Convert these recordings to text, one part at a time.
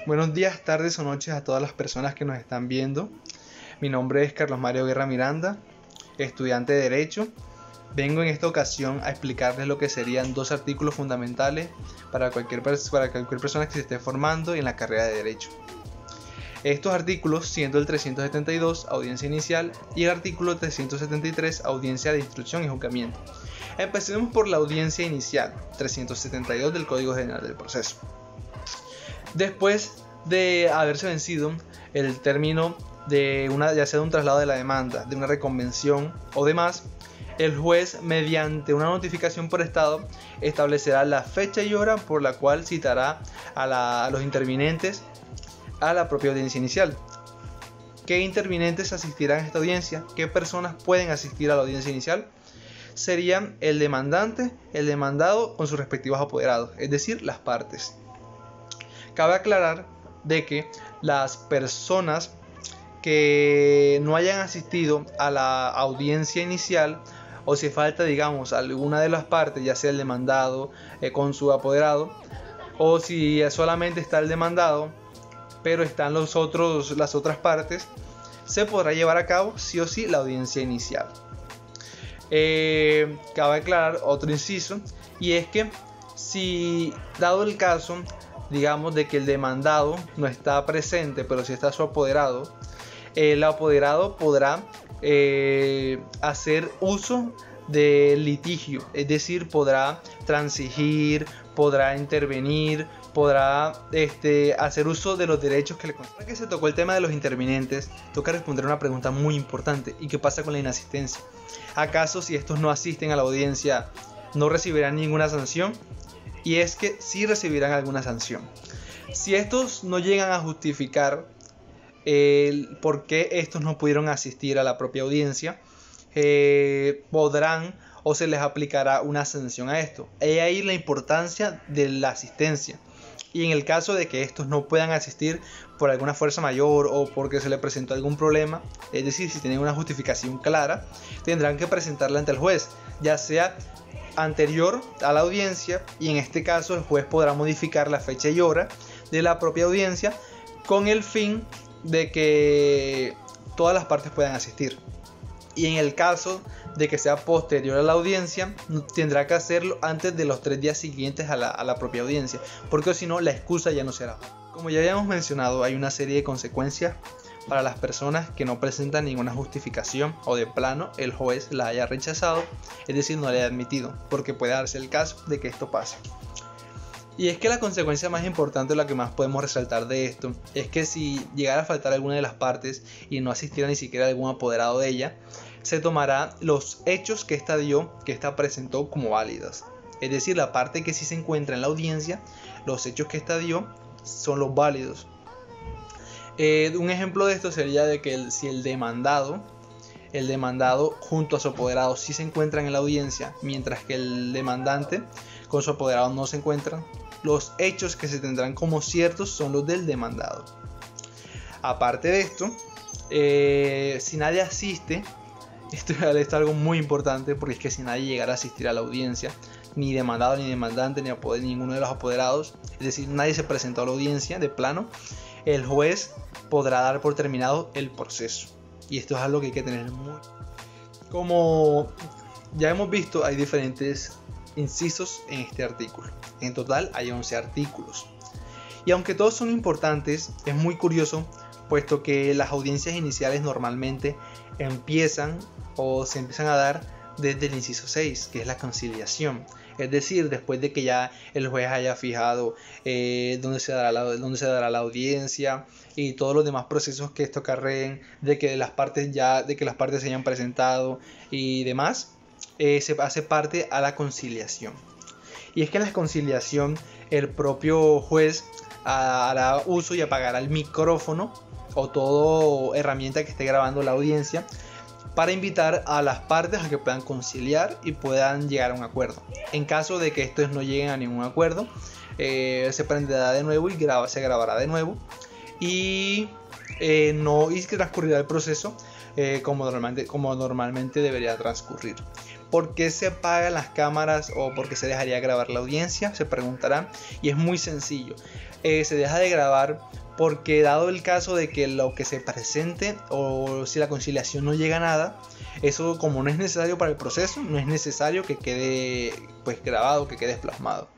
Buenos días, tardes o noches a todas las personas que nos están viendo. Mi nombre es Carlos Mario Guerra Miranda, estudiante de Derecho. Vengo en esta ocasión a explicarles lo que serían dos artículos fundamentales para cualquier persona que se esté formando en la carrera de Derecho. Estos artículos siendo el 372, audiencia inicial, y el artículo 373, audiencia de instrucción y juzgamiento. Empecemos por la audiencia inicial, 372 del Código General del Proceso. Después de haberse vencido el término de ya sea de un traslado de la demanda, de una reconvención o demás, el juez, mediante una notificación por estado, establecerá la fecha y hora por la cual citará a los intervinientes a la propia audiencia inicial. ¿Qué intervinientes asistirán a esta audiencia? ¿Qué personas pueden asistir a la audiencia inicial? Serían el demandante, el demandado con sus respectivos apoderados, es decir, las partes. Cabe aclarar de que las personas que no hayan asistido a la audiencia inicial, o si falta, digamos, alguna de las partes, ya sea el demandado con su apoderado, o si solamente está el demandado, pero están las otras partes, se podrá llevar a cabo sí o sí la audiencia inicial. Cabe aclarar otro inciso, y es que si dado el caso, digamos, de que el demandado no está presente, pero sí está su apoderado, el apoderado podrá hacer uso del litigio, es decir, podrá transigir, podrá intervenir, podrá hacer uso de los derechos que le conceden. Ahora que se tocó el tema de los intervinientes, toca responder una pregunta muy importante: ¿y qué pasa con la inasistencia? ¿Acaso si estos no asisten a la audiencia no recibirán ninguna sanción? Y es que sí recibirán alguna sanción. Si estos no llegan a justificar por qué estos no pudieron asistir a la propia audiencia, podrán o se les aplicará una sanción a esto. He ahí la importancia de la asistencia. Y en el caso de que estos no puedan asistir por alguna fuerza mayor o porque se les presentó algún problema, es decir, si tienen una justificación clara, tendrán que presentarla ante el juez, ya sea anterior a la audiencia, y en este caso el juez podrá modificar la fecha y hora de la propia audiencia con el fin de que todas las partes puedan asistir. Y en el caso de que sea posterior a la audiencia, tendrá que hacerlo antes de los 3 días siguientes a la propia audiencia, porque si no, la excusa ya no será. Como ya habíamos mencionado, hay una serie de consecuencias para las personas que no presentan ninguna justificación o de plano el juez la haya rechazado, es decir, no la haya admitido, porque puede darse el caso de que esto pase. Y es que la consecuencia más importante, la que más podemos resaltar de esto, es que si llegara a faltar alguna de las partes y no asistiera ni siquiera algún apoderado de ella, se tomará los hechos que ésta dio, que ésta presentó, como válidos. Es decir, la parte que sí se encuentra en la audiencia, los hechos que ésta dio son los válidos. Un ejemplo de esto sería de que si el demandado junto a su apoderado sí se encuentran en la audiencia, mientras que el demandante con su apoderado no se encuentran, los hechos que se tendrán como ciertos son los del demandado. Aparte de esto, si nadie asiste, esto es algo muy importante, porque es que si nadie llegara a asistir a la audiencia, ni demandado, ni demandante, ni ninguno de los apoderados, es decir, nadie se presentó a la audiencia de plano, el juez podrá dar por terminado el proceso. Y esto es algo que hay que tener muy... Como ya hemos visto, hay diferentes incisos en este artículo. En total hay 11 artículos. Y aunque todos son importantes, es muy curioso, puesto que las audiencias iniciales normalmente empiezan a dar desde el inciso 6, que es la conciliación. Es decir, después de que ya el juez haya fijado dónde se dará la audiencia y todos los demás procesos que esto acarreen, de que las partes se hayan presentado y demás, se hace parte a la conciliación. Y es que en la conciliación el propio juez hará uso y apagará el micrófono o toda herramienta que esté grabando la audiencia, para invitar a las partes a que puedan conciliar y puedan llegar a un acuerdo. En caso de que estos no lleguen a ningún acuerdo, se prenderá de nuevo y se grabará de nuevo, y que transcurrirá el proceso como normalmente debería transcurrir. ¿por qué se apagan las cámaras o por qué se dejaría grabar la audiencia? Se preguntarán, y es muy sencillo. Se deja de grabar porque, dado el caso de que lo que se presente o si la conciliación no llega a nada, eso, como no es necesario para el proceso, no es necesario que quede pues grabado, que quede plasmado.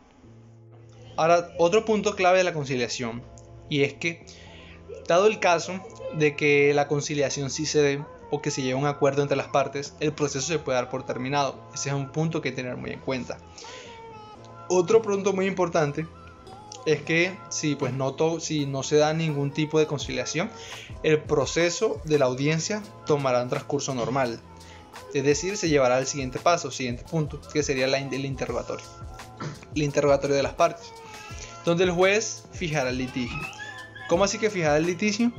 Ahora, otro punto clave de la conciliación, y es que, dado el caso de que la conciliación sí se dé o que se llegue a un acuerdo entre las partes, el proceso se puede dar por terminado. Ese es un punto que tener muy en cuenta. Otro punto muy importante es que si no se da ningún tipo de conciliación, el proceso de la audiencia tomará un transcurso normal. Es decir, se llevará al siguiente paso, siguiente punto, que sería el interrogatorio. El interrogatorio de las partes, donde el juez fijará el litigio. ¿Cómo así que fijará el litigio?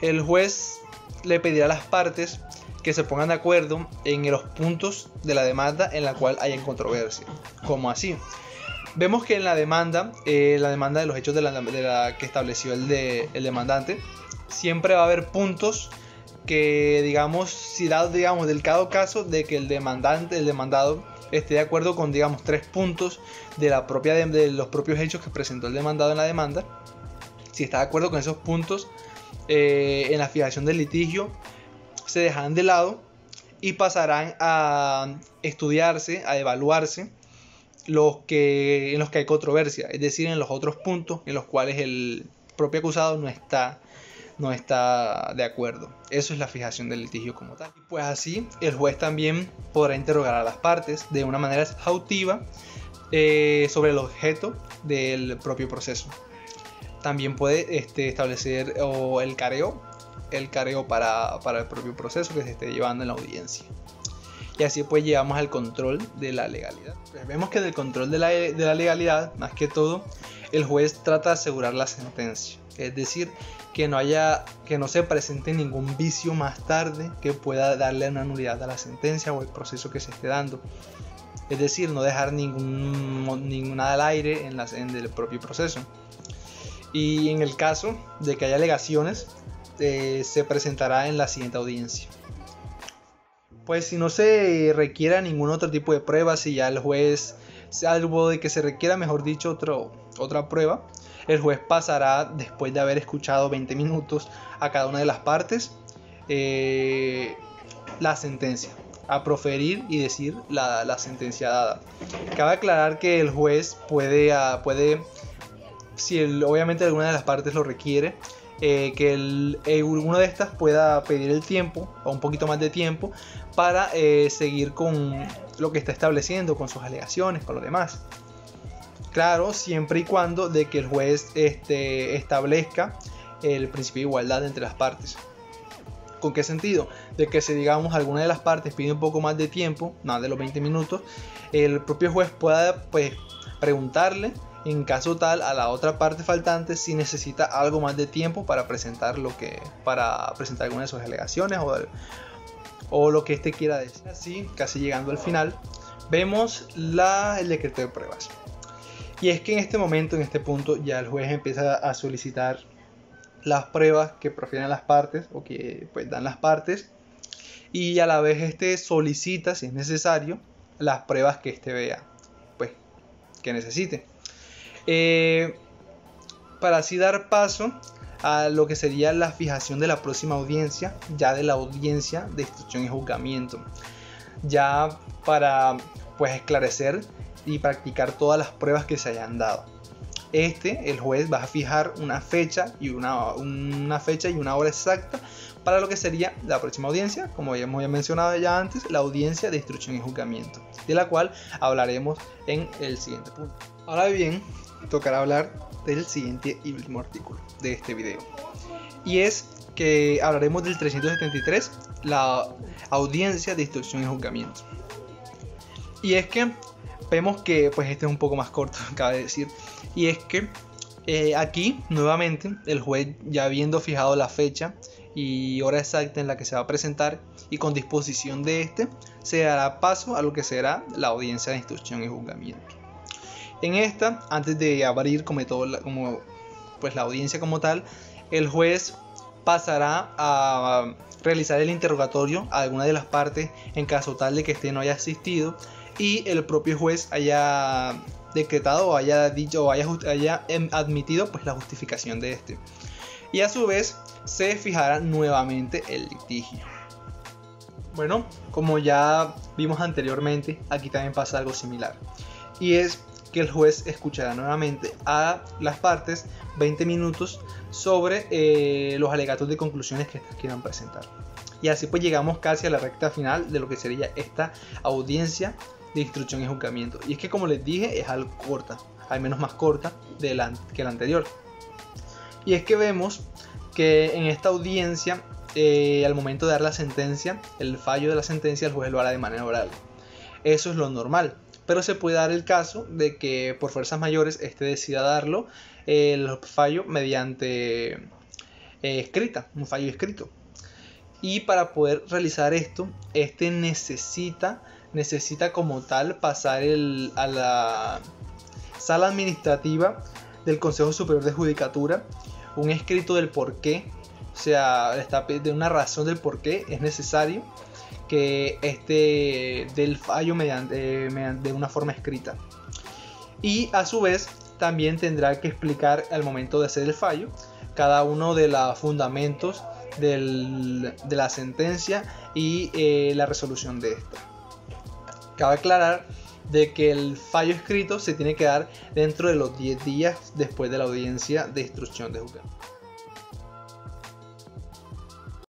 El juez le pedirá a las partes que se pongan de acuerdo en los puntos de la demanda en la cual haya controversia. ¿Cómo así? Vemos que en la demanda de los hechos que estableció el demandante, siempre va a haber puntos que, digamos, si dado, digamos, del caso de que el demandado esté de acuerdo con, digamos, 3 puntos de los propios hechos que presentó el demandado en la demanda, si está de acuerdo con esos puntos, en la fijación del litigio se dejarán de lado y pasarán a estudiarse, a evaluarse en los que hay controversia, es decir, en los otros puntos en los cuales el propio acusado no está de acuerdo. Eso es la fijación del litigio como tal. Y pues así el juez también podrá interrogar a las partes de una manera exhaustiva sobre el objeto del propio proceso. También puede establecer el careo para el propio proceso que se esté llevando en la audiencia. Y así pues llegamos al control de la legalidad. Pues vemos que del control de la legalidad, más que todo, el juez trata de asegurar la sentencia. Es decir, que no se presente ningún vicio más tarde que pueda darle una nulidad a la sentencia o el proceso que se esté dando. Es decir, no dejar nada al aire en el propio proceso. Y en el caso de que haya alegaciones, se presentará en la siguiente audiencia. Pues si no se requiera ningún otro tipo de prueba, si ya el juez, salvo de que se requiera, mejor dicho, otra prueba, el juez pasará, después de haber escuchado 20 minutos a cada una de las partes, la sentencia, a proferir y decir la sentencia dada. Cabe aclarar que el juez puede si obviamente alguna de las partes lo requiere, que alguna de estas pueda pedir el tiempo o un poquito más de tiempo para seguir con lo que está estableciendo, con sus alegaciones, con lo demás. Claro, siempre y cuando de que el juez establezca el principio de igualdad entre las partes. ¿Con qué sentido? De que si, digamos, alguna de las partes pide un poco más de tiempo, más de los 20 minutos, el propio juez pueda pues preguntarle, en caso tal, a la otra parte faltante si necesita algo más de tiempo para presentar alguna de sus alegaciones o lo que éste quiera decir. Así, casi llegando al final, vemos el decreto de pruebas. Y es que en este momento, en este punto, ya el juez empieza a solicitar las pruebas que profieren las partes o que pues dan las partes, y a la vez solicita, si es necesario, las pruebas que vea pues que necesite. Para así dar paso a lo que sería la fijación de la próxima audiencia, ya de la audiencia de instrucción y juzgamiento, ya para pues esclarecer y practicar todas las pruebas que se hayan dado. El juez va a fijar una fecha y una hora exacta para lo que sería la próxima audiencia, como ya hemos mencionado ya antes, la audiencia de instrucción y juzgamiento, de la cual hablaremos en el siguiente punto. Ahora bien, tocará hablar del siguiente y último artículo de este video, y es que hablaremos del 373, la audiencia de instrucción y juzgamiento. Y es que vemos que pues este es un poco más corto, cabe decir, y es que aquí nuevamente el juez, ya habiendo fijado la fecha y hora exacta en la que se va a presentar y con disposición de se dará paso a lo que será la audiencia de instrucción y juzgamiento. En antes de abrir como la audiencia como tal, el juez pasará a realizar el interrogatorio a alguna de las partes en caso tal de que éste no haya asistido y el propio juez haya decretado o haya dicho o haya admitido pues la justificación de este. Y a su vez se fijará nuevamente el litigio. Bueno, como ya vimos anteriormente, aquí también pasa algo similar. Y es que el juez escuchará nuevamente a las partes 20 minutos sobre los alegatos de conclusiones que estas quieran presentar. Y así pues llegamos casi a la recta final de lo que sería esta audiencia de instrucción y juzgamiento. Y es que, como les dije, es algo corta, al menos más corta que la anterior. Y es que vemos que en esta audiencia, al momento de dar la sentencia, el fallo de la sentencia, el juez lo hará de manera oral. Eso es lo normal. Pero se puede dar el caso de que por fuerzas mayores este decida darlo el fallo mediante un fallo escrito. Y para poder realizar esto, este necesita como tal pasar a la sala administrativa del Consejo Superior de Judicatura un escrito del porqué, o sea, de una razón del porqué es necesario que del fallo mediante de una forma escrita. Y a su vez también tendrá que explicar al momento de hacer el fallo cada uno de los fundamentos de la sentencia y la resolución de esta. Cabe aclarar de que el fallo escrito se tiene que dar dentro de los 10 días después de la audiencia de instrucción de juzgado.